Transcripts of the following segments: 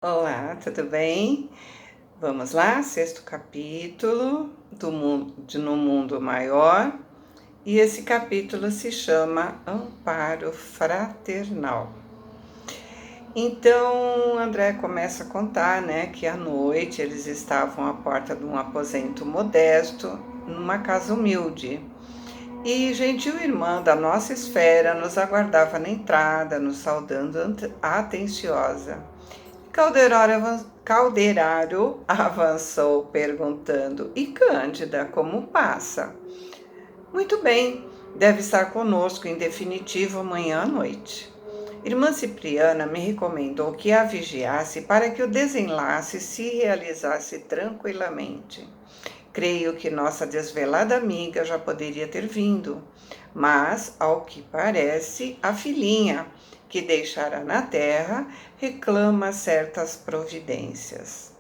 Olá, tudo bem? Vamos lá, sexto capítulo do mundo No Mundo Maior, e esse capítulo se chama Amparo Fraternal. Então, André começa a contar, né, que à noite eles estavam à porta de um aposento modesto, numa casa humilde. E gentil irmã da nossa esfera nos aguardava na entrada, nos saudando atenciosa. Calderaro avançou perguntando: E Cândida, como passa? Muito bem, deve estar conosco em definitivo amanhã à noite. Irmã Cipriana me recomendou que a vigiasse para que o desenlace se realizasse tranquilamente. Creio que nossa desvelada amiga já poderia ter vindo, mas, ao que parece, a filhinha, que deixara na terra, reclama certas providências.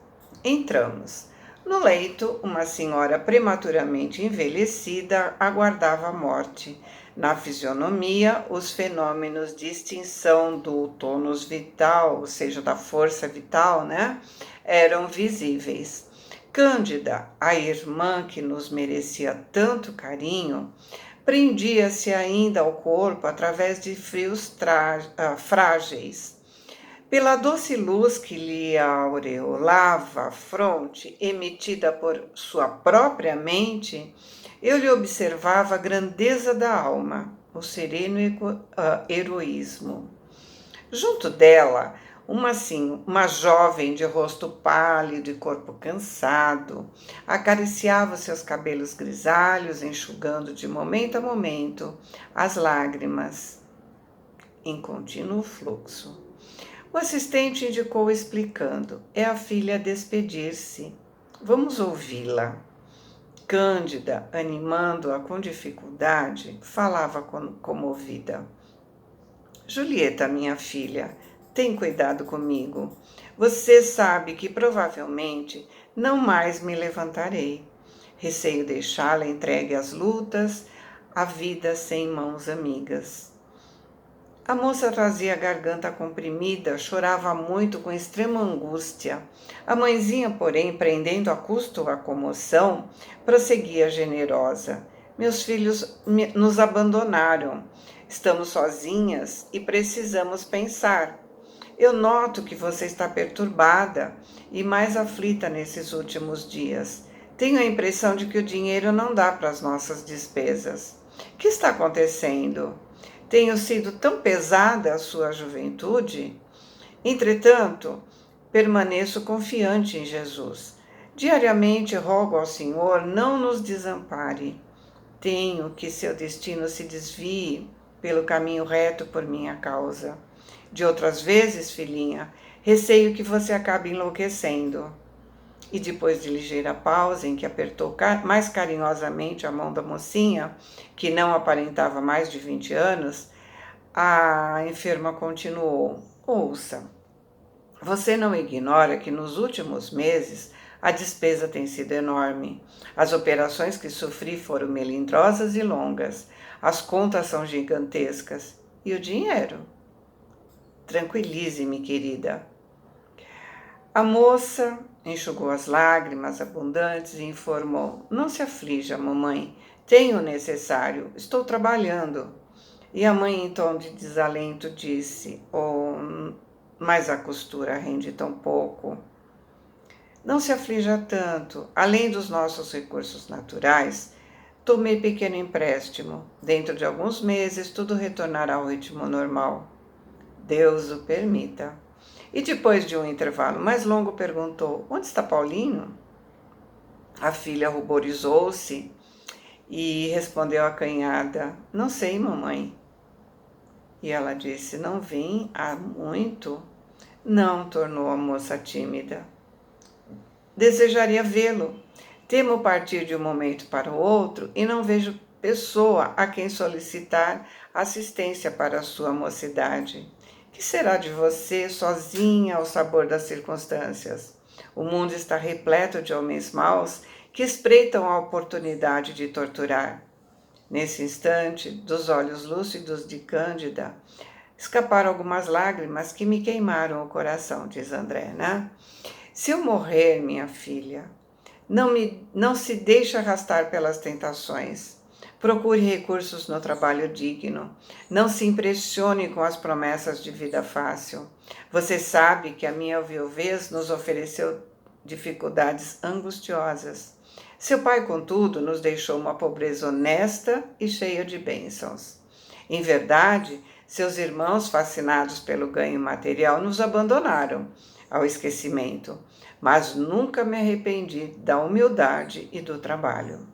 Entramos. No leito, uma senhora prematuramente envelhecida aguardava a morte. Na fisionomia, os fenômenos de extinção do tônus vital, ou seja, da força vital, né, eram visíveis. Cândida, a irmã que nos merecia tanto carinho, prendia-se ainda ao corpo através de frios frágeis. Pela doce luz que lhe aureolava a fronte, emitida por sua própria mente, eu lhe observava a grandeza da alma, o sereno heroísmo. Junto dela, uma jovem de rosto pálido e corpo cansado, acariciava seus cabelos grisalhos, enxugando de momento a momento as lágrimas em contínuo fluxo. O assistente indicou explicando: é a filha a despedir-se. Vamos ouvi-la. Cândida, animando-a com dificuldade, falava comovida. Julieta, minha filha, tem cuidado comigo. Você sabe que provavelmente não mais me levantarei. Receio deixá-la entregue às lutas, à vida sem mãos amigas. A moça trazia a garganta comprimida, chorava muito com extrema angústia. A mãezinha, porém, prendendo a custo a comoção, prosseguia generosa. Meus filhos nos abandonaram. Estamos sozinhas e precisamos pensar. Eu noto que você está perturbada e mais aflita nesses últimos dias. Tenho a impressão de que o dinheiro não dá para as nossas despesas. O que está acontecendo? Tenho sido tão pesada a sua juventude? Entretanto, permaneço confiante em Jesus. Diariamente rogo ao Senhor, não nos desampare. Tenho que seu destino se desvie pelo caminho reto por minha causa. De outras vezes, filhinha, receio que você acabe enlouquecendo. E depois de ligeira pausa, em que apertou mais carinhosamente a mão da mocinha, que não aparentava mais de 20 anos, a enferma continuou: Ouça, você não ignora que nos últimos meses a despesa tem sido enorme. As operações que sofri foram melindrosas e longas. As contas são gigantescas. E o dinheiro? Tranquilize-me, querida. A moça enxugou as lágrimas abundantes e informou: Não se aflija, mamãe. Tenho o necessário. Estou trabalhando. E a mãe, em tom de desalento, disse: Oh, mas a costura rende tão pouco. Não se aflija tanto. Além dos nossos recursos naturais, tomei pequeno empréstimo. Dentro de alguns meses, tudo retornará ao ritmo normal. Deus o permita. E depois de um intervalo mais longo, perguntou: Onde está Paulinho? A filha ruborizou-se e respondeu acanhada: Não sei, mamãe. E ela disse: Não vim há muito? Não, tornou a moça tímida. Desejaria vê-lo. Temo partir de um momento para o outro e não vejo pessoa a quem solicitar assistência para a sua mocidade. Que será de você sozinha ao sabor das circunstâncias? O mundo está repleto de homens maus que espreitam a oportunidade de torturar. Nesse instante, dos olhos lúcidos de Cândida, Escaparam algumas lágrimas que me queimaram o coração, diz André, né? Se eu morrer, minha filha, não se deixe arrastar pelas tentações. Procure recursos no trabalho digno. Não se impressione com as promessas de vida fácil. Você sabe que a minha viuvez nos ofereceu dificuldades angustiosas. Seu pai, contudo, nos deixou uma pobreza honesta e cheia de bênçãos. Em verdade, seus irmãos, fascinados pelo ganho material, nos abandonaram ao esquecimento, mas nunca me arrependi da humildade e do trabalho.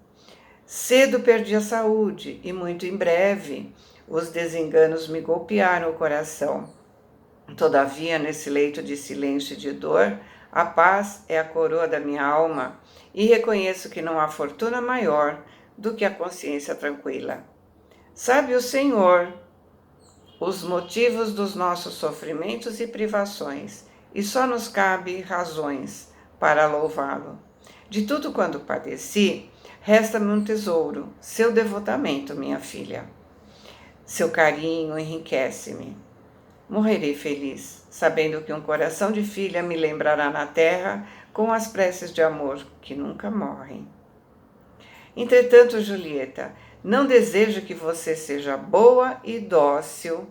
Cedo perdi a saúde e muito em breve os desenganos me golpearam o coração. Todavia, nesse leito de silêncio e de dor, a paz é a coroa da minha alma e reconheço que não há fortuna maior do que a consciência tranquila. Sabe o Senhor os motivos dos nossos sofrimentos e privações, e só nos cabe razões para louvá-lo. De tudo quanto padeci, resta-me um tesouro, seu devotamento, minha filha. Seu carinho enriquece-me. Morrerei feliz, sabendo que um coração de filha me lembrará na terra com as preces de amor que nunca morrem. Entretanto, Julieta, não desejo que você seja boa e dócil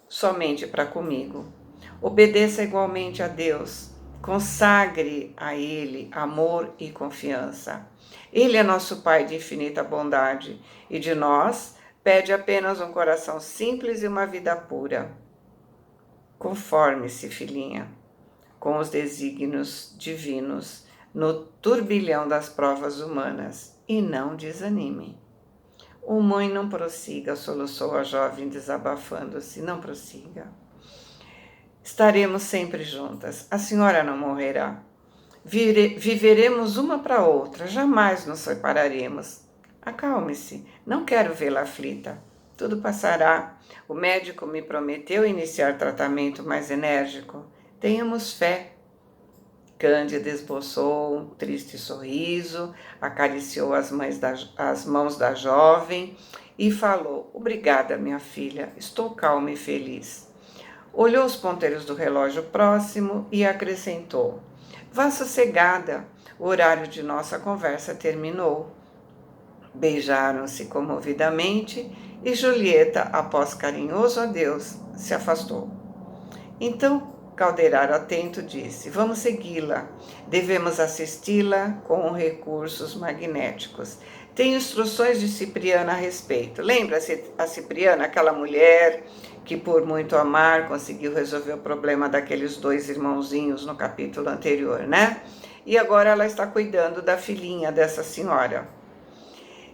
somente para comigo. Obedeça igualmente a Deus. Consagre a Ele amor e confiança. Ele é nosso Pai de infinita bondade e de nós pede apenas um coração simples e uma vida pura. Conforme-se, filhinha, com os desígnios divinos no turbilhão das provas humanas e não desanime. Mãe, não prossiga, soluçou a jovem desabafando-se, não prossiga. Estaremos sempre juntas, a senhora não morrerá. Viveremos uma para outra, jamais nos separaremos. Acalme-se, não quero vê-la aflita. Tudo passará. O médico me prometeu iniciar tratamento mais enérgico. Tenhamos fé. Cândida esboçou um triste sorriso, acariciou as mãos da jovem e falou: Obrigada, minha filha, estou calma e feliz. Olhou os ponteiros do relógio próximo e acrescentou: Vá sossegada, o horário de nossa conversa terminou. Beijaram-se comovidamente e Julieta, após carinhoso adeus, se afastou. Então, Calderaro, atento, disse: Vamos segui-la. Devemos assisti-la com recursos magnéticos. Tem instruções de Cipriana a respeito. Lembra-se a Cipriana, aquela mulher que, por muito amar, conseguiu resolver o problema daqueles dois irmãozinhos no capítulo anterior, né? E agora ela está cuidando da filhinha dessa senhora.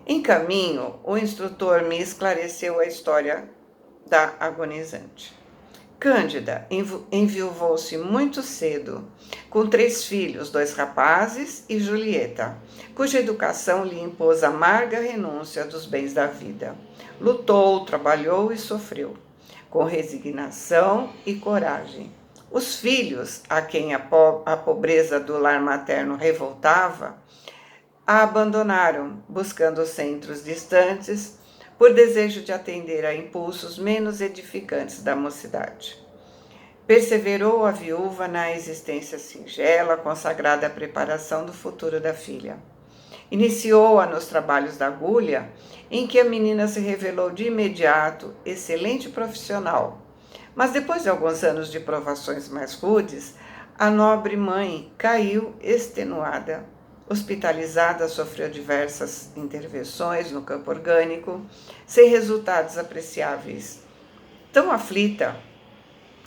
Em caminho, o instrutor me esclareceu a história da agonizante. Cândida enviuvou-se muito cedo, com 3 filhos, 2 rapazes e Julieta, cuja educação lhe impôs a amarga renúncia dos bens da vida. Lutou, trabalhou e sofreu, com resignação e coragem. Os filhos, a quem a pobreza do lar materno revoltava, a abandonaram, buscando centros distantes, por desejo de atender a impulsos menos edificantes da mocidade. Perseverou a viúva na existência singela, consagrada à preparação do futuro da filha. Iniciou-a nos trabalhos da agulha, em que a menina se revelou de imediato excelente profissional. Mas depois de alguns anos de provações mais rudes, a nobre mãe caiu extenuada. Hospitalizada, sofreu diversas intervenções no campo orgânico, sem resultados apreciáveis. Tão aflita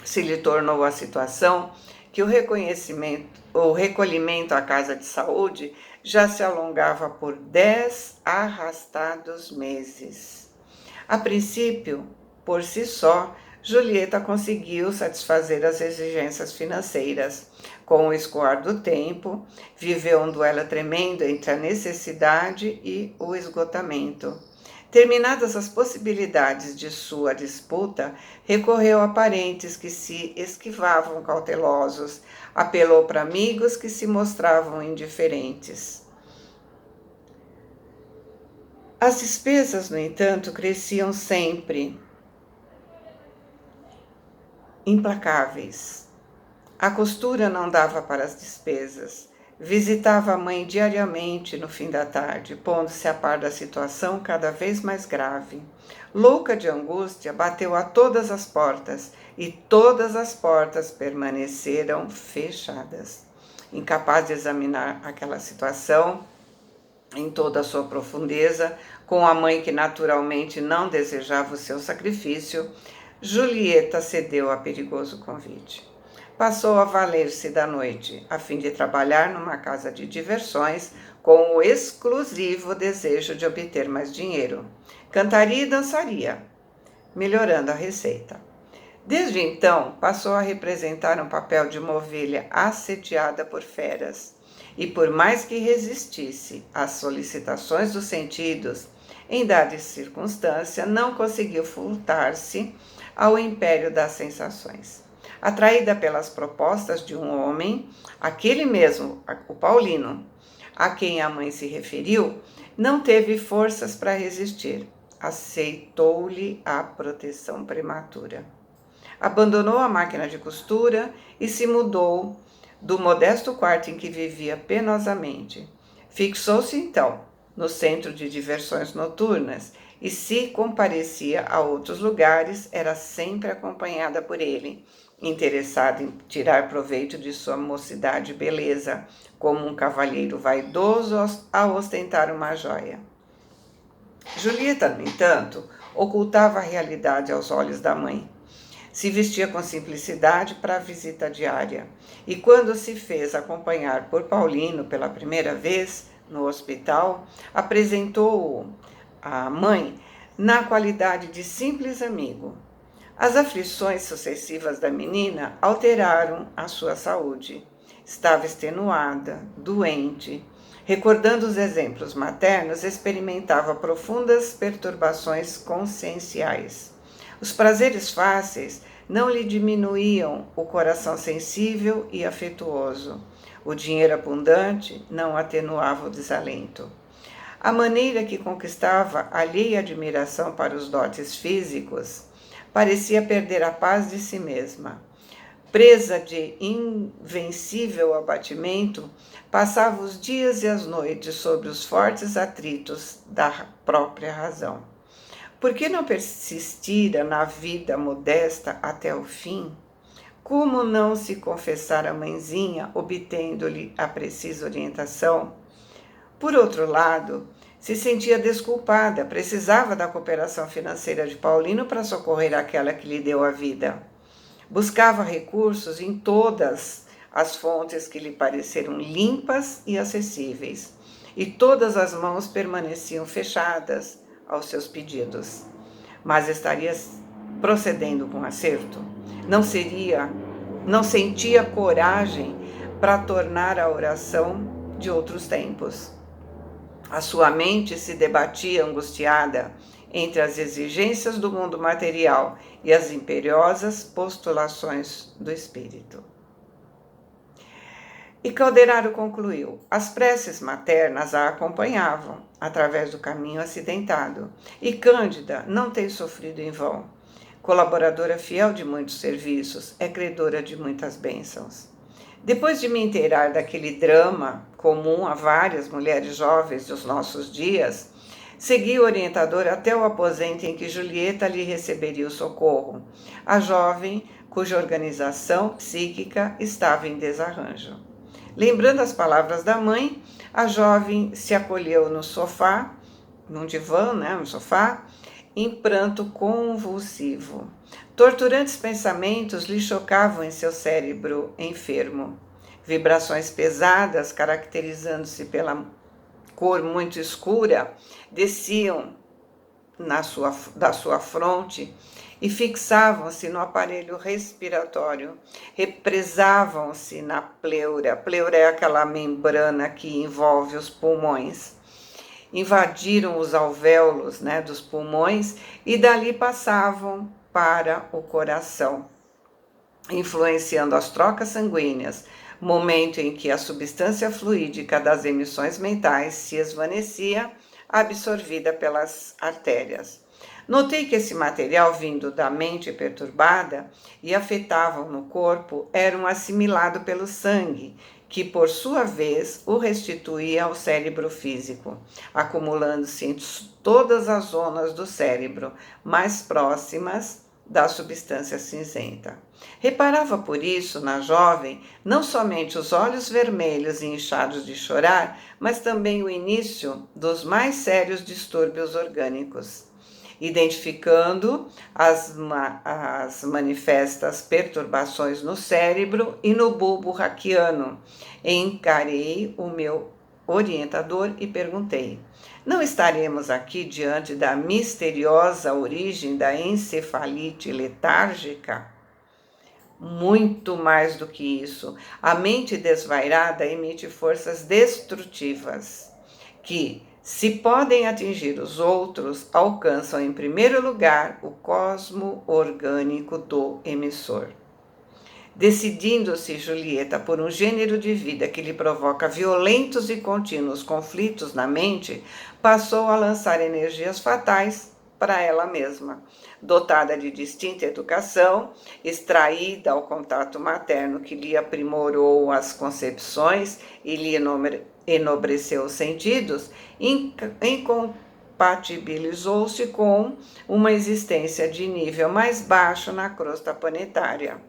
se lhe tornou a situação que o recolhimento à casa de saúde já se alongava por 10 arrastados meses. A princípio, por si só, Julieta conseguiu satisfazer as exigências financeiras. Com o escoar do tempo, viveu um duelo tremendo entre a necessidade e o esgotamento. Terminadas as possibilidades de sua disputa, recorreu a parentes que se esquivavam cautelosos, apelou para amigos que se mostravam indiferentes. As despesas, no entanto, cresciam sempre. implacáveis. A costura não dava para as despesas. Visitava a mãe diariamente no fim da tarde, pondo-se a par da situação cada vez mais grave. Louca de angústia, bateu a todas as portas e todas as portas permaneceram fechadas. Incapaz de examinar aquela situação em toda a sua profundeza, com a mãe que naturalmente não desejava o seu sacrifício, Julieta cedeu a perigoso convite. Passou a valer-se da noite, a fim de trabalhar numa casa de diversões, com o exclusivo desejo de obter mais dinheiro. Cantaria e dançaria, melhorando a receita. Desde então, passou a representar um papel de uma ovelha assediada por feras, e por mais que resistisse às solicitações dos sentidos, em dada circunstância, não conseguiu furtar-se ao império das sensações. Atraída pelas propostas de um homem, aquele mesmo, o Paulino, a quem a mãe se referiu, não teve forças para resistir. Aceitou-lhe a proteção prematura. Abandonou a máquina de costura e se mudou do modesto quarto em que vivia penosamente. Fixou-se então no centro de diversões noturnas e, se comparecia a outros lugares, era sempre acompanhada por ele, interessado em tirar proveito de sua mocidade e beleza, como um cavalheiro vaidoso a ostentar uma joia. Julieta, no entanto, ocultava a realidade aos olhos da mãe. Se vestia com simplicidade para a visita diária, e quando se fez acompanhar por Paulino pela primeira vez no hospital, apresentou-o à mãe na qualidade de simples amigo. As aflições sucessivas da menina alteraram a sua saúde. Estava extenuada, doente. Recordando os exemplos maternos, experimentava profundas perturbações conscienciais. Os prazeres fáceis não lhe diminuíam o coração sensível e afetuoso. O dinheiro abundante não atenuava o desalento. A maneira que conquistava alheia admiração para os dotes físicos, parecia perder a paz de si mesma. Presa de invencível abatimento, passava os dias e as noites sobre os fortes atritos da própria razão. Por que não persistira na vida modesta até o fim? Como não se confessar à mãezinha, obtendo-lhe a precisa orientação? Por outro lado, se sentia desculpada, precisava da cooperação financeira de Paulino para socorrer aquela que lhe deu a vida. Buscava recursos em todas as fontes que lhe pareceram limpas e acessíveis, e todas as mãos permaneciam fechadas aos seus pedidos. Mas estaria procedendo com acerto? Não sentia coragem para tornar a oração de outros tempos. A sua mente se debatia angustiada entre as exigências do mundo material e as imperiosas postulações do espírito. E Calderaro concluiu: as preces maternas a acompanhavam através do caminho acidentado, e Cândida não tem sofrido em vão. Colaboradora fiel de muitos serviços, é credora de muitas bênçãos. Depois de me inteirar daquele drama comum a várias mulheres jovens dos nossos dias, segui o orientador até o aposento em que Julieta lhe receberia o socorro, a jovem cuja organização psíquica estava em desarranjo. Lembrando as palavras da mãe, a jovem se acolheu no sofá, num divã, no sofá, em pranto convulsivo. Torturantes pensamentos lhe chocavam em seu cérebro enfermo. Vibrações pesadas, caracterizando-se pela cor muito escura, desciam da sua fronte e fixavam-se no aparelho respiratório, represavam-se na pleura. Pleura é aquela membrana que envolve os pulmões. Invadiram os alvéolos dos pulmões e dali passavam para o coração, influenciando as trocas sanguíneas, momento em que a substância fluídica das emissões mentais se esvaecia, absorvida pelas artérias. Notei que esse material vindo da mente perturbada e afetavam no corpo eram assimilado pelo sangue, que por sua vez o restituía ao cérebro físico, acumulando-se em todas as zonas do cérebro mais próximas da substância cinzenta. Reparava por isso na jovem não somente os olhos vermelhos e inchados de chorar, mas também o início dos mais sérios distúrbios orgânicos. Identificando as manifestas perturbações no cérebro e no bulbo raquiano, encarei o meu orientador e perguntei: não estaremos aqui diante da misteriosa origem da encefalite letárgica? Muito mais do que isso, a mente desvairada emite forças destrutivas que, se podem atingir os outros, alcançam em primeiro lugar o cosmo orgânico do emissor. Decidindo-se Julieta por um gênero de vida que lhe provoca violentos e contínuos conflitos na mente, passou a lançar energias fatais para ela mesma. Dotada de distinta educação, extraída ao contato materno que lhe aprimorou as concepções e lhe enobreceu os sentidos, incompatibilizou-se com uma existência de nível mais baixo na crosta planetária.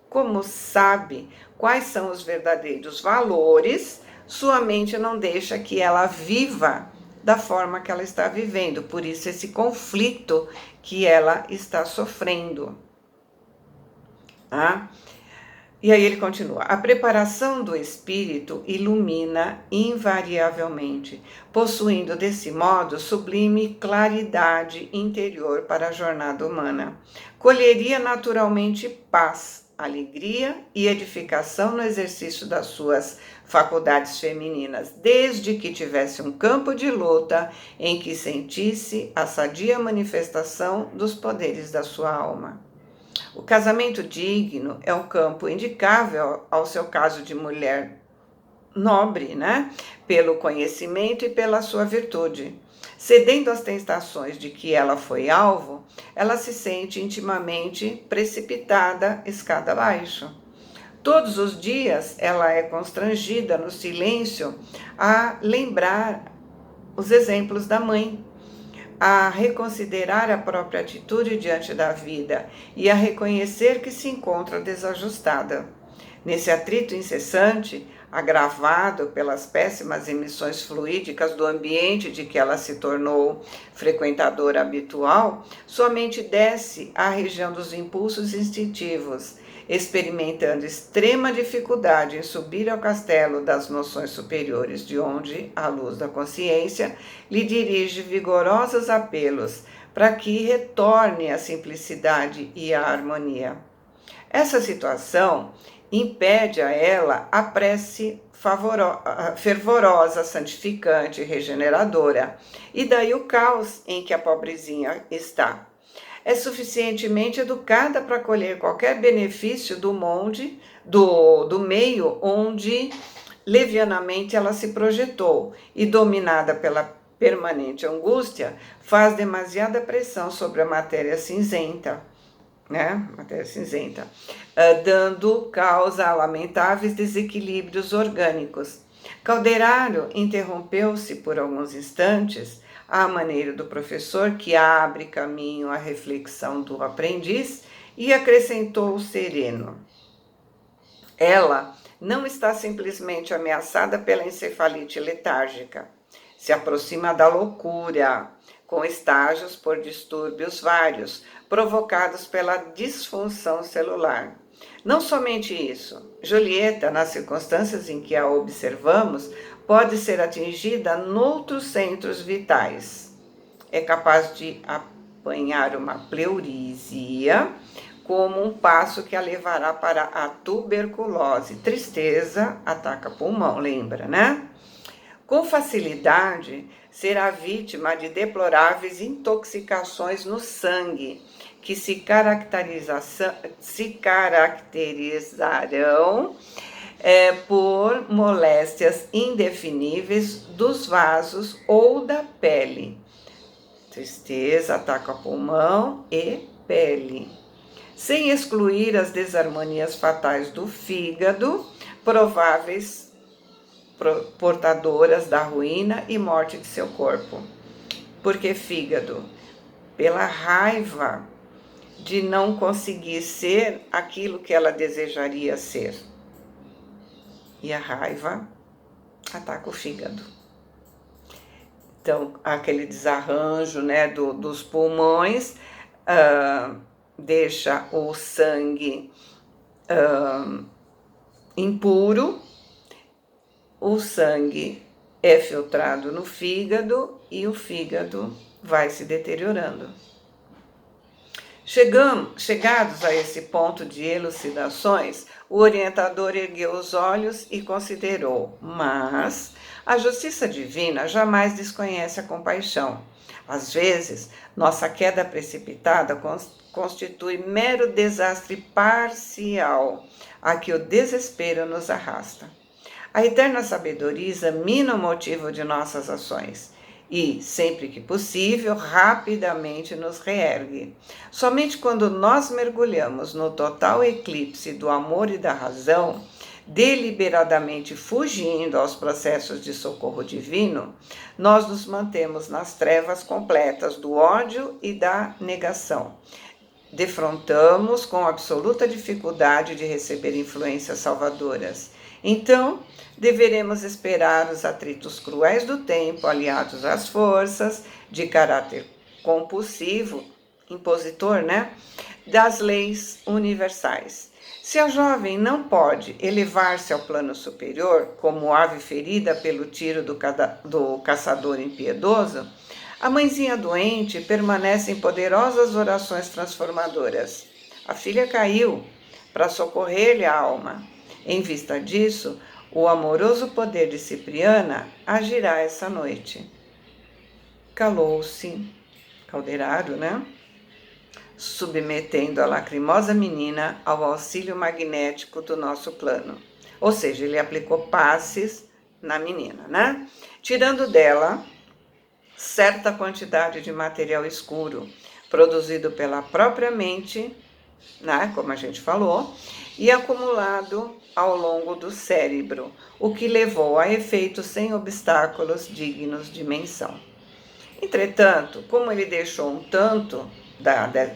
Como sabe quais são os verdadeiros valores, sua mente não deixa que ela viva da forma que ela está vivendo. Por isso, esse conflito que ela está sofrendo. E aí ele continua: a preparação do espírito ilumina invariavelmente, possuindo desse modo sublime claridade interior para a jornada humana. Colheria naturalmente paz, alegria e edificação no exercício das suas faculdades femininas, desde que tivesse um campo de luta em que sentisse a sadia manifestação dos poderes da sua alma. O casamento digno é um campo indicável ao seu caso de mulher nobre, pelo conhecimento e pela sua virtude. Cedendo às tentações de que ela foi alvo, ela se sente intimamente precipitada escada abaixo. Todos os dias ela é constrangida no silêncio a lembrar os exemplos da mãe, a reconsiderar a própria atitude diante da vida e a reconhecer que se encontra desajustada. Nesse atrito incessante, agravado pelas péssimas emissões fluídicas do ambiente de que ela se tornou frequentadora habitual, sua mente desce à região dos impulsos instintivos, experimentando extrema dificuldade em subir ao castelo das noções superiores, de onde a luz da consciência lhe dirige vigorosos apelos para que retorne à simplicidade e à harmonia. Essa situação impede a ela a prece fervorosa, santificante e regeneradora, e daí o caos em que a pobrezinha está. É suficientemente educada para colher qualquer benefício do meio onde levianamente ela se projetou, e dominada pela permanente angústia, faz demasiada pressão sobre a matéria cinzenta, dando causa a lamentáveis desequilíbrios orgânicos. Calderaro interrompeu-se por alguns instantes, à maneira do professor que abre caminho à reflexão do aprendiz, e acrescentou sereno: ela não está simplesmente ameaçada pela encefalite letárgica. Se aproxima da loucura, com estágios por distúrbios vários, provocados pela disfunção celular. Não somente isso, Julieta, nas circunstâncias em que a observamos, pode ser atingida noutros centros vitais. É capaz de apanhar uma pleurisia, como um passo que a levará para a tuberculose. Tristeza ataca pulmão, lembra, Com facilidade, será vítima de deploráveis intoxicações no sangue, que se caracterizarão por moléstias indefiníveis dos vasos ou da pele. Tristeza ataca pulmão e pele, sem excluir as desarmonias fatais do fígado, prováveis portadoras da ruína e morte de seu corpo. Por que fígado? Pela raiva de não conseguir ser aquilo que ela desejaria ser. E a raiva ataca o fígado. Então, aquele desarranjo, né, dos pulmões deixa o sangue impuro, o sangue é filtrado no fígado e o fígado vai se deteriorando. Chegados a esse ponto de elucidações, o orientador ergueu os olhos e considerou, mas a justiça divina jamais desconhece a compaixão. Às vezes, nossa queda precipitada constitui mero desastre parcial a que o desespero nos arrasta. A eterna sabedoria examina o motivo de nossas ações e, sempre que possível, rapidamente nos reergue. Somente quando nós mergulhamos no total eclipse do amor e da razão, deliberadamente fugindo aos processos de socorro divino, nós nos mantemos nas trevas completas do ódio e da negação. Defrontamos com absoluta dificuldade de receber influências salvadoras. Então, deveremos esperar os atritos cruéis do tempo, aliados às forças de caráter compulsivo, impositor, das leis universais. Se a jovem não pode elevar-se ao plano superior, como ave ferida pelo tiro do caçador impiedoso, a mãezinha doente permanece em poderosas orações transformadoras. A filha caiu para socorrer-lhe a alma. Em vista disso, o amoroso poder de Cipriana agirá essa noite. Calou-se Calderaro, submetendo a lacrimosa menina ao auxílio magnético do nosso plano. Ou seja, ele aplicou passes na menina, tirando dela certa quantidade de material escuro, produzido pela própria mente, como a gente falou, e acumulado ao longo do cérebro, o que levou a efeitos sem obstáculos dignos de menção. Entretanto, como ele deixou um tanto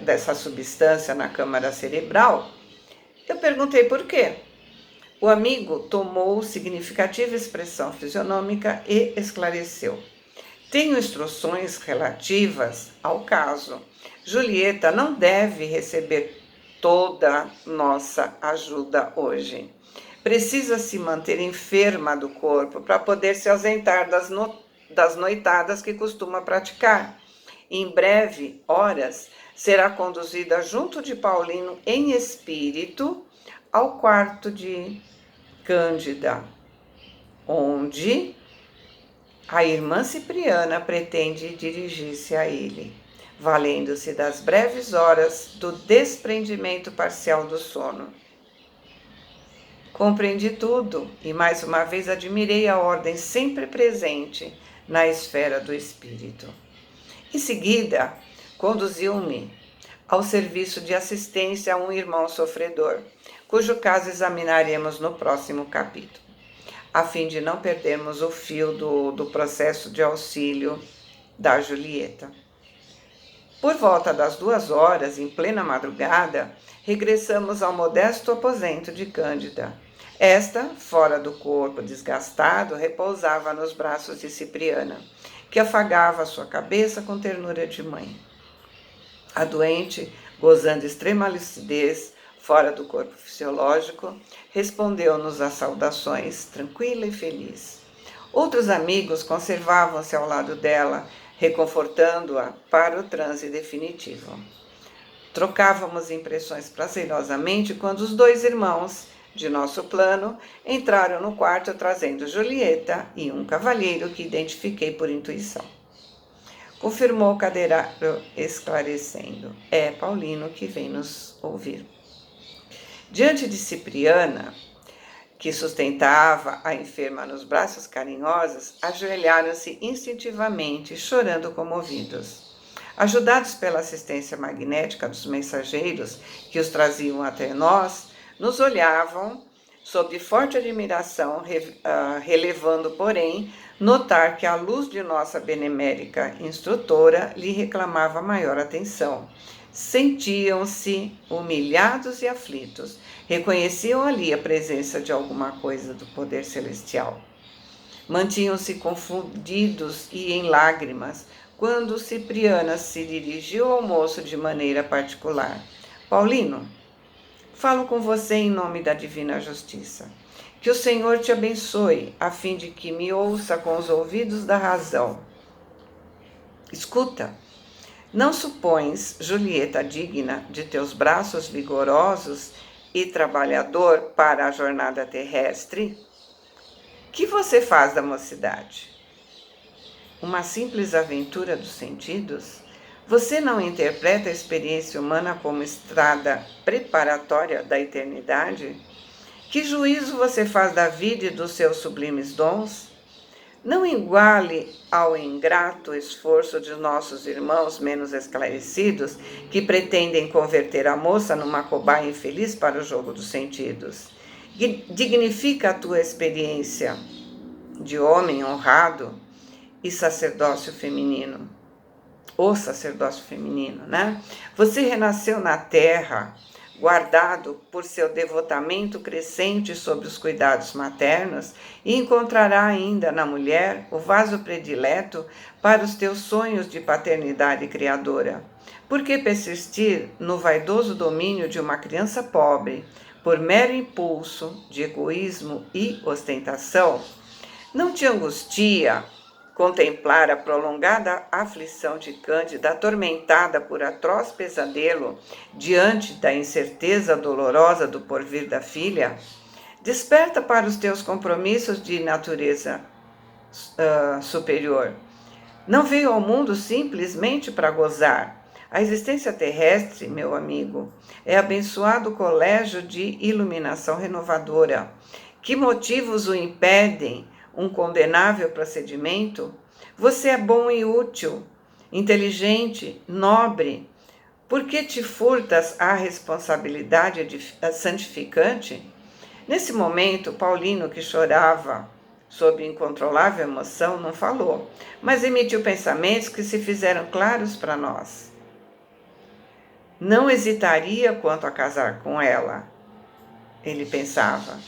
dessa substância na câmara cerebral, eu perguntei por quê. O amigo tomou significativa expressão fisionômica e esclareceu. Tenho instruções relativas ao caso. Julieta não deve receber toda nossa ajuda hoje. Precisa se manter enferma do corpo para poder se ausentar das noitadas que costuma praticar. Em breve horas, será conduzida junto de Paulino em espírito ao quarto de Cândida, onde a irmã Cipriana pretende dirigir-se a ele, valendo-se das breves horas do desprendimento parcial do sono. Compreendi tudo e mais uma vez admirei a ordem sempre presente na esfera do espírito. Em seguida, conduziu-me ao serviço de assistência a um irmão sofredor, cujo caso examinaremos no próximo capítulo, a fim de não perdermos o fio do processo de auxílio da Julieta. Por volta das 2 horas, em plena madrugada, regressamos ao modesto aposento de Cândida. Esta, fora do corpo desgastado, repousava nos braços de Cipriana, que afagava sua cabeça com ternura de mãe. A doente, gozando extrema lucidez, fora do corpo fisiológico, respondeu-nos às saudações, tranquila e feliz. Outros amigos conservavam-se ao lado dela, reconfortando-a para o transe definitivo. Trocávamos impressões prazerosamente quando os 2 irmãos de nosso plano entraram no quarto trazendo Julieta e um cavalheiro que identifiquei por intuição. Confirmou Calderaro esclarecendo: é Paulino que vem nos ouvir. Diante de Cipriana, que sustentava a enferma nos braços carinhosos, ajoelharam-se instintivamente, chorando comovidos. Ajudados pela assistência magnética dos mensageiros que os traziam até nós, nos olhavam sob forte admiração, relevando, porém, notar que a luz de nossa benemérica instrutora lhe reclamava maior atenção. Sentiam-se humilhados e aflitos, reconheciam ali a presença de alguma coisa do poder celestial. Mantinham-se confundidos e em lágrimas, quando Cipriana se dirigiu ao moço de maneira particular. Paulino, falo com você em nome da divina justiça. Que o Senhor te abençoe, a fim de que me ouça com os ouvidos da razão. Escuta, não supões Julieta digna de teus braços vigorosos e trabalhador para a jornada terrestre? Que você faz da mocidade? Uma simples aventura dos sentidos? Você não interpreta a experiência humana como estrada preparatória da eternidade? Que juízo você faz da vida e dos seus sublimes dons? Não iguale ao ingrato esforço de nossos irmãos menos esclarecidos, que pretendem converter a moça numa cobaia infeliz para o jogo dos sentidos. Dignifica a tua experiência de homem honrado e sacerdócio feminino. O sacerdócio feminino, né? Você renasceu na terra, guardado por seu devotamento crescente sobre os cuidados maternos, e encontrará ainda na mulher o vaso predileto para os teus sonhos de paternidade criadora. Por que persistir no vaidoso domínio de uma criança pobre, por mero impulso de egoísmo e ostentação? Não te angustia contemplar a prolongada aflição de Cândida, atormentada por atroz pesadelo diante da incerteza dolorosa do porvir da filha? Desperta para os teus compromissos de natureza superior. Não veio ao mundo simplesmente para gozar. A existência terrestre, meu amigo, é abençoado colégio de iluminação renovadora. Que motivos o impedem? Um condenável procedimento? Você é bom e útil, inteligente, nobre. Por que te furtas à responsabilidade santificante? Nesse momento, Paulino, que chorava sob incontrolável emoção, não falou, mas emitiu pensamentos que se fizeram claros para nós. Não hesitaria quanto a casar com ela, ele pensava.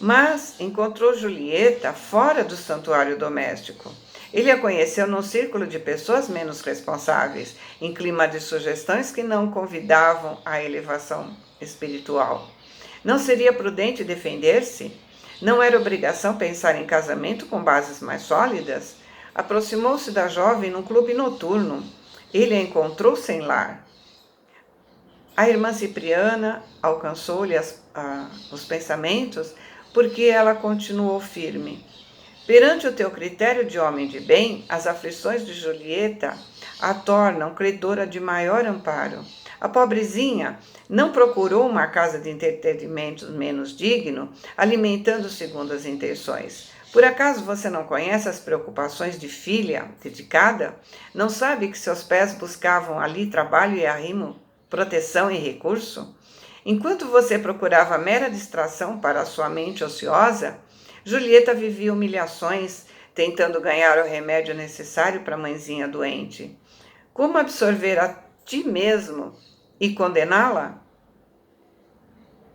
Mas encontrou Julieta fora do santuário doméstico. Ele a conheceu num círculo de pessoas menos responsáveis, em clima de sugestões que não convidavam à elevação espiritual. Não seria prudente defender-se? Não era obrigação pensar em casamento com bases mais sólidas? Aproximou-se da jovem num clube noturno. Ele a encontrou sem lar. A irmã Cipriana alcançou-lhe os pensamentos, porque ela continuou firme. Perante o teu critério de homem de bem, as aflições de Julieta a tornam credora de maior amparo. A pobrezinha não procurou uma casa de entretenimento menos digno, alimentando segundo as intenções. Por acaso você não conhece as preocupações de filha dedicada? Não sabe que seus pés buscavam ali trabalho e arrimo, proteção e recurso? Enquanto você procurava mera distração para a sua mente ociosa, Julieta vivia humilhações, tentando ganhar o remédio necessário para a mãezinha doente. Como absorver a ti mesmo e condená-la?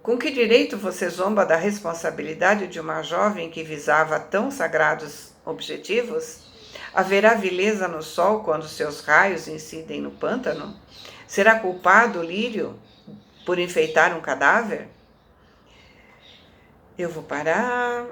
Com que direito você zomba da responsabilidade de uma jovem que visava tão sagrados objetivos? Haverá vileza no sol quando seus raios incidem no pântano? Será culpado o lírio por enfeitar um cadáver? Eu vou parar.